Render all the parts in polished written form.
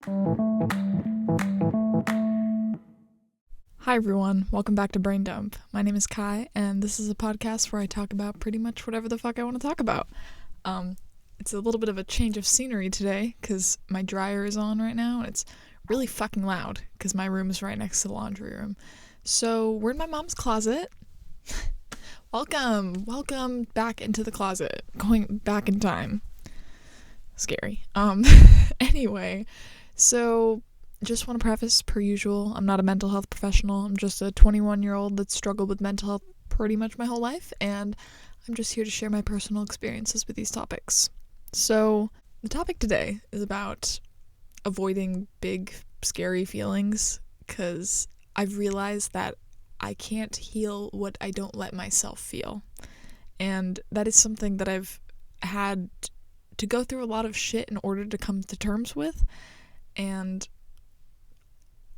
Hi everyone, welcome back to Brain Dump. My name is Kai, and this is a podcast where I talk about pretty much whatever the fuck I want to talk about. It's a little bit of a change of scenery today, because my dryer is on right now, and it's really fucking loud, because my room is right next to the laundry room. So, we're in my mom's closet. Welcome back into the closet. Going back in time. Scary. Anyway, so just want to preface, per usual, I'm not a mental health professional. I'm just a 21-year-old that's struggled with mental health pretty much my whole life, and I'm just here to share my personal experiences with these topics. So, the topic today is about avoiding big, scary feelings, because I've realized that I can't heal what I don't let myself feel. And that is something that I've had to go through a lot of shit in order to come to terms with, and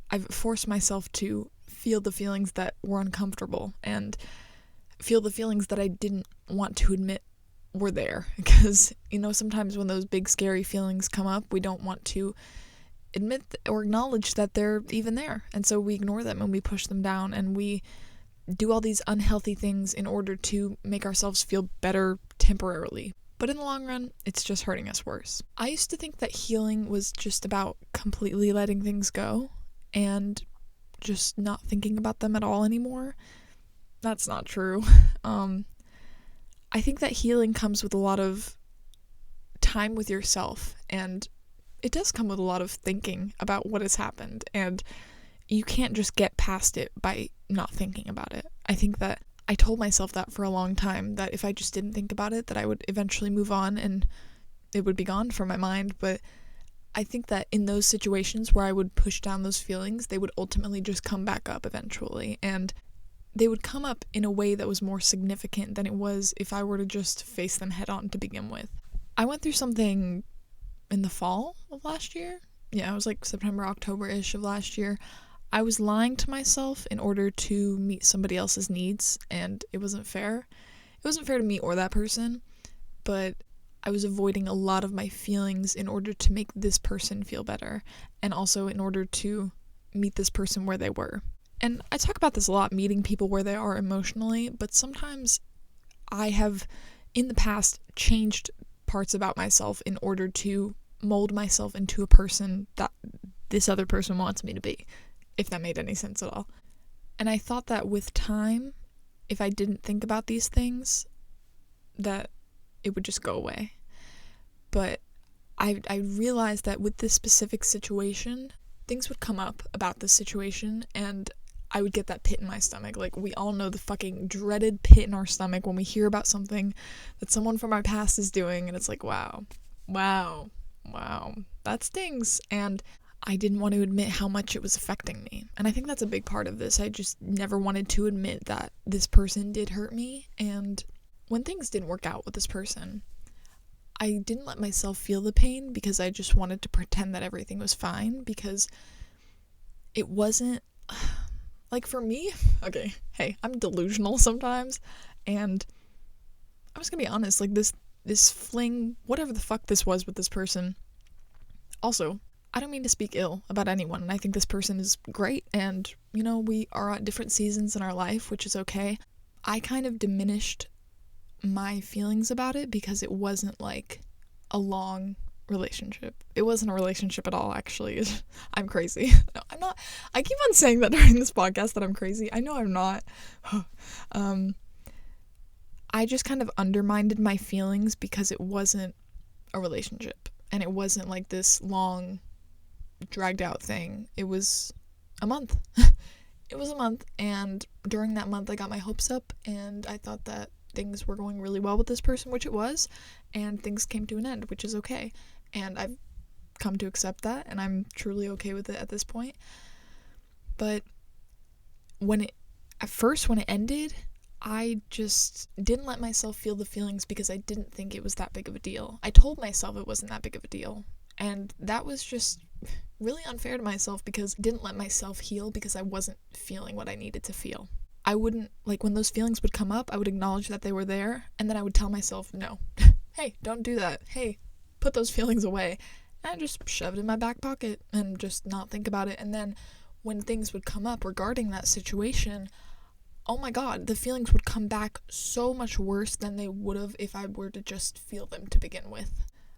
I've forced myself to feel the feelings that were uncomfortable and feel the feelings that I didn't want to admit were there. Because, sometimes when those big scary feelings come up, we don't want to admit or acknowledge that they're even there. And so we ignore them and we push them down and we do all these unhealthy things in order to make ourselves feel better temporarily. But in the long run, it's just hurting us worse. I used to think that healing was just about completely letting things go and just not thinking about them at all anymore. That's not true. I think that healing comes with a lot of time with yourself, and it does come with a lot of thinking about what has happened, and you can't just get past it by not thinking about it. I think that I told myself that for a long time, that if I just didn't think about it, that I would eventually move on and it would be gone from my mind. But I think that in those situations where I would push down those feelings, they would ultimately just come back up eventually. And they would come up in a way that was more significant than it was if I were to just face them head on to begin with. I went through something in the fall of last year. Yeah, it was like September, October-ish of last year. I was lying to myself in order to meet somebody else's needs, and it wasn't fair. It wasn't fair to me or that person, but I was avoiding a lot of my feelings in order to make this person feel better, and also in order to meet this person where they were. And I talk about this a lot, meeting people where they are emotionally, but sometimes I have, in the past, changed parts about myself in order to mold myself into a person that this other person wants me to be, if that made any sense at all. And I thought that with time, if I didn't think about these things, that it would just go away. But I realized that with this specific situation, things would come up about this situation, and I would get that pit in my stomach. Like, we all know the fucking dreaded pit in our stomach when we hear about something that someone from our past is doing, and it's like, wow, that stings. And I didn't want to admit how much it was affecting me. And I think that's a big part of this. I just never wanted to admit that this person did hurt me. And when things didn't work out with this person, I didn't let myself feel the pain because I just wanted to pretend that everything was fine, because it wasn't, like, for me, okay, hey, I'm delusional sometimes, and I'm just gonna be honest, like, this fling, whatever the fuck this was with this person, also, I don't mean to speak ill about anyone, and I think this person is great, and, we are at different seasons in our life, which is okay. I kind of diminished my feelings about it because it wasn't, like, a long relationship. It wasn't a relationship at all, actually. I'm crazy. No, I'm not. I keep on saying that during this podcast that I'm crazy. I know I'm not. I just kind of undermined my feelings because it wasn't a relationship, and it wasn't like this long, dragged out thing. It was a month. It was a month, and during that month I got my hopes up, and I thought that things were going really well with this person, which it was, and things came to an end, which is okay. And I've come to accept that, and I'm truly okay with it at this point. But when it ended, I just didn't let myself feel the feelings because I didn't think it was that big of a deal. I told myself it wasn't that big of a deal, and that was just really unfair to myself because I didn't let myself heal because I wasn't feeling what I needed to feel. I wouldn't, like, when those feelings would come up, I would acknowledge that they were there, and then I would tell myself, no, hey, don't do that, hey, put those feelings away. And I just shoved it in my back pocket and just not think about it. And then when things would come up regarding that situation, oh my god, the feelings would come back so much worse than they would have if I were to just feel them to begin with.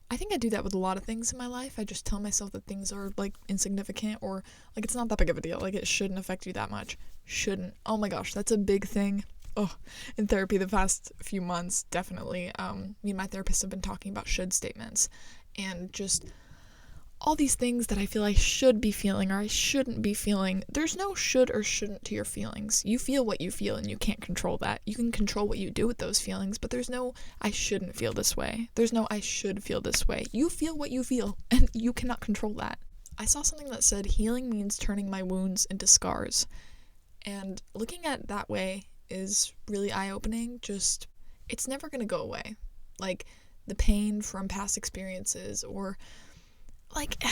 I think I do that with a lot of things in my life. I just tell myself that things are, like, insignificant, or, like, it's not that big of a deal. Like, it shouldn't affect you that much. Shouldn't. Oh my gosh, that's a big thing. Oh, in therapy the past few months, definitely. Me and my therapist have been talking about should statements, and just all these things that I feel I should be feeling or I shouldn't be feeling. There's no should or shouldn't to your feelings. You feel what you feel and you can't control that. You can control what you do with those feelings, but there's no I shouldn't feel this way. There's no I should feel this way. You feel what you feel and you cannot control that. I saw something that said healing means turning my wounds into scars. And looking at it that way is really eye-opening. Just, it's never going to go away. Like, the pain from past experiences, or like,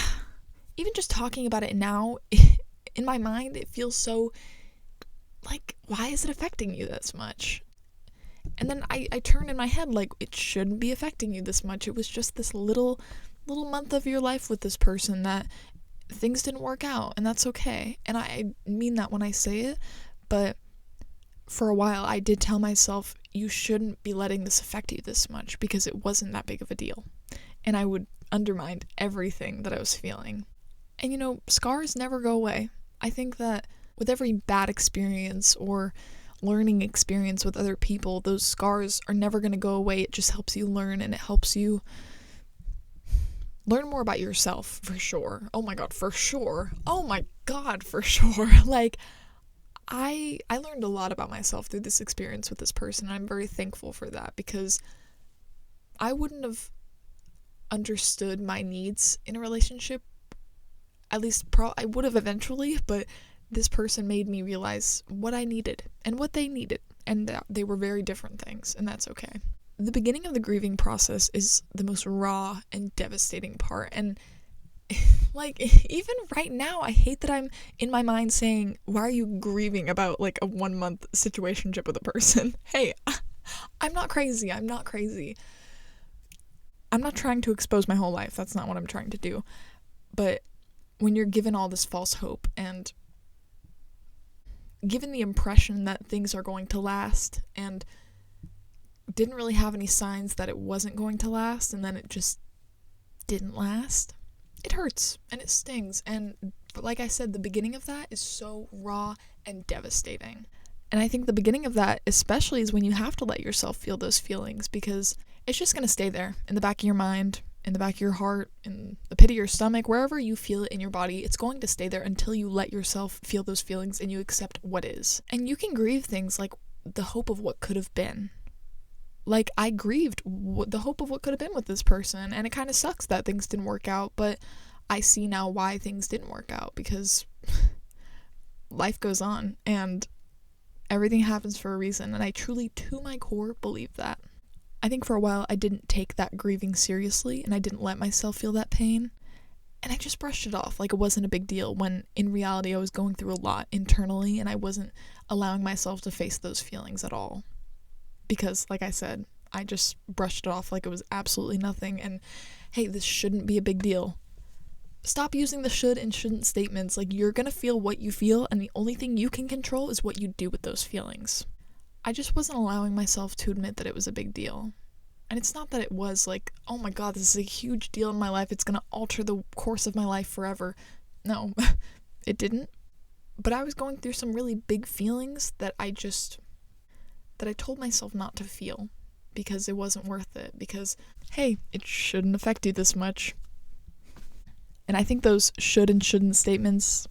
even just talking about it now, in my mind, it feels so, like, why is it affecting you this much? And then I turn in my head, like, it shouldn't be affecting you this much. It was just this little month of your life with this person that things didn't work out, and that's okay. And I mean that when I say it, but for a while I did tell myself, you shouldn't be letting this affect you this much, because it wasn't that big of a deal. And I would undermine everything that I was feeling. And, you know, scars never go away. I think that with every bad experience or learning experience with other people, those scars are never going to go away. It just helps you learn, and it helps you learn more about yourself, for sure. Oh my god, for sure. Oh my god, for sure. Like, I learned a lot about myself through this experience with this person. I'm very thankful for that, because I wouldn't have understood my needs in a relationship. At least I would have eventually, but this person made me realize what I needed and what they needed, and they were very different things, and that's okay. The beginning of the grieving process is the most raw and devastating part, and like, even right now, I hate that I'm in my mind saying, why are you grieving about, like, a 1-month situationship with a person? Hey, I'm not crazy. I'm not trying to expose my whole life. That's not what I'm trying to do. But when you're given all this false hope and given the impression that things are going to last, and didn't really have any signs that it wasn't going to last, and then it just didn't last, it hurts and it stings. And like I said, the beginning of that is so raw and devastating. And I think the beginning of that especially is when you have to let yourself feel those feelings, because it's just going to stay there in the back of your mind, in the back of your heart, in the pit of your stomach, wherever you feel it in your body. It's going to stay there until you let yourself feel those feelings and you accept what is. And you can grieve things like the hope of what could have been. Like, I grieved the hope of what could have been with this person, and it kind of sucks that things didn't work out, but I see now why things didn't work out, because life goes on, and everything happens for a reason, and I truly, to my core, believe that. I think for a while I didn't take that grieving seriously, and I didn't let myself feel that pain, and I just brushed it off like it wasn't a big deal, when in reality I was going through a lot internally, and I wasn't allowing myself to face those feelings at all. Because, like I said, I just brushed it off like it was absolutely nothing, and hey, this shouldn't be a big deal. Stop using the should and shouldn't statements. Like, you're gonna feel what you feel, and the only thing you can control is what you do with those feelings. I just wasn't allowing myself to admit that it was a big deal. And it's not that it was like, oh my god, this is a huge deal in my life, it's gonna alter the course of my life forever. No, it didn't. But I was going through some really big feelings that I told myself not to feel, because it wasn't worth it, because, hey, it shouldn't affect you this much. And I think those should and shouldn't statements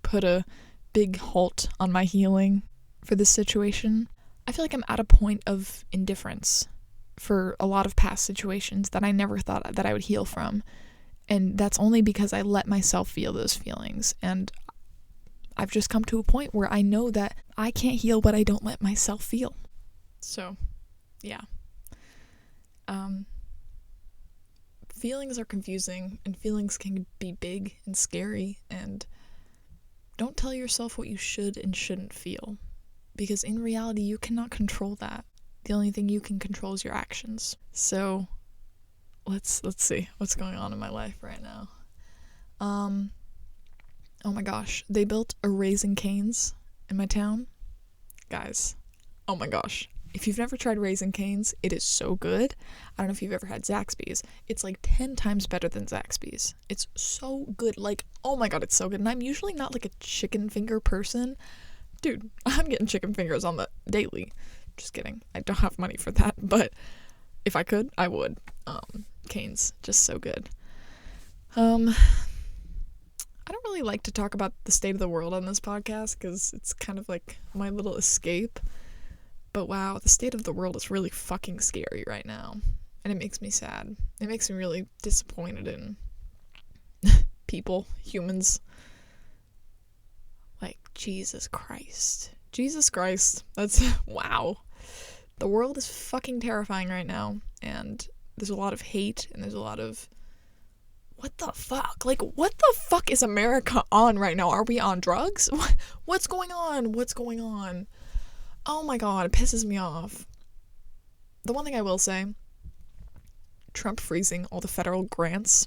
put a big halt on my healing for this situation. I feel like I'm at a point of indifference for a lot of past situations that I never thought that I would heal from. And that's only because I let myself feel those feelings. And I've just come to a point where I know that I can't heal what I don't let myself feel. So, yeah. Feelings are confusing, and feelings can be big and scary, and don't tell yourself what you should and shouldn't feel, because in reality you cannot control that. The only thing you can control is your actions. So, let's see what's going on in my life right now. Oh my gosh, they built a Raising Cane's in my town. Guys, oh my gosh. If you've never tried Raising Cane's, it is so good. I don't know if you've ever had Zaxby's. It's like 10 times better than Zaxby's. It's so good. Like, oh my god, it's so good. And I'm usually not like a chicken finger person. Dude, I'm getting chicken fingers on the daily. Just kidding. I don't have money for that, but if I could, I would. Cane's, just so good. I don't really like to talk about the state of the world on this podcast because it's kind of like my little escape. But wow, the state of the world is really fucking scary right now. And it makes me sad. It makes me really disappointed in people, humans. Like, Jesus Christ. Jesus Christ. That's, wow. The world is fucking terrifying right now. And there's a lot of hate and there's a lot of, what the fuck? Like, what the fuck is America on right now? Are we on drugs? What's going on? What's going on? Oh my god, it pisses me off. The one thing I will say, Trump freezing all the federal grants.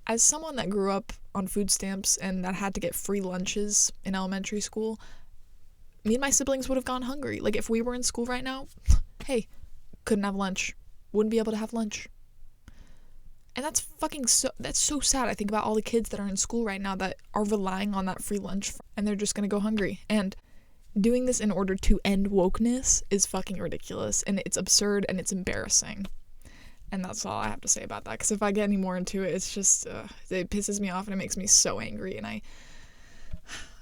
As someone that grew up on food stamps and that had to get free lunches in elementary school, me and my siblings would have gone hungry. Like, if we were in school right now, hey, couldn't have lunch. Wouldn't be able to have lunch. And that's so sad. I think about all the kids that are in school right now that are relying on that free lunch and they're just gonna go hungry. And doing this in order to end wokeness is fucking ridiculous, and it's absurd, and it's embarrassing. And that's all I have to say about that, because if I get any more into it, it's just, it pisses me off, and it makes me so angry, and I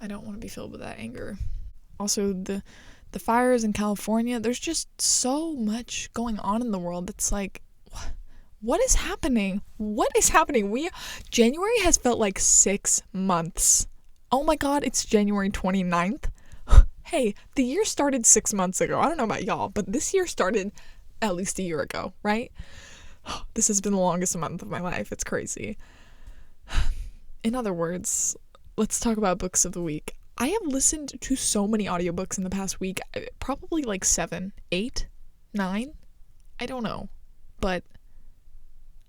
don't want to be filled with that anger. Also, the fires in California, there's just so much going on in the world that's like, what is happening? What is happening? January has felt like 6 months. Oh my god, it's January 29th. Hey, the year started 6 months ago. I don't know about y'all, but this year started at least a year ago, right? This has been the longest month of my life. It's crazy. In other words, let's talk about books of the week. I have listened to so many audiobooks in the past week. Probably like 7, 8, 9. I don't know. But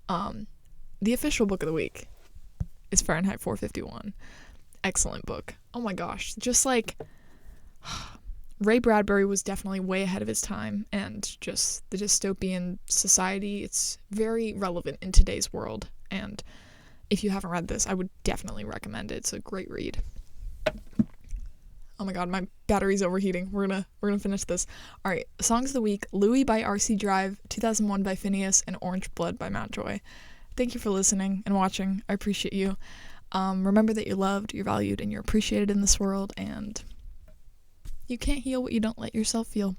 the official book of the week is Fahrenheit 451. Excellent book. Oh my gosh. Just like, Ray Bradbury was definitely way ahead of his time, and just the dystopian society, it's very relevant in today's world, and if you haven't read this, I would definitely recommend it. It's a great read. Oh my god, my battery's overheating. We're gonna finish this. Alright, songs of the week: Louie by RC Drive, 2001 by Phineas, and Orange Blood by Mountjoy. Thank you for listening and watching. I appreciate you. Remember that you're loved, you're valued, and you're appreciated in this world, and you can't heal what you don't let yourself feel.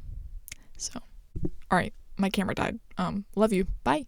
So, alright, my camera died. Love you. Bye.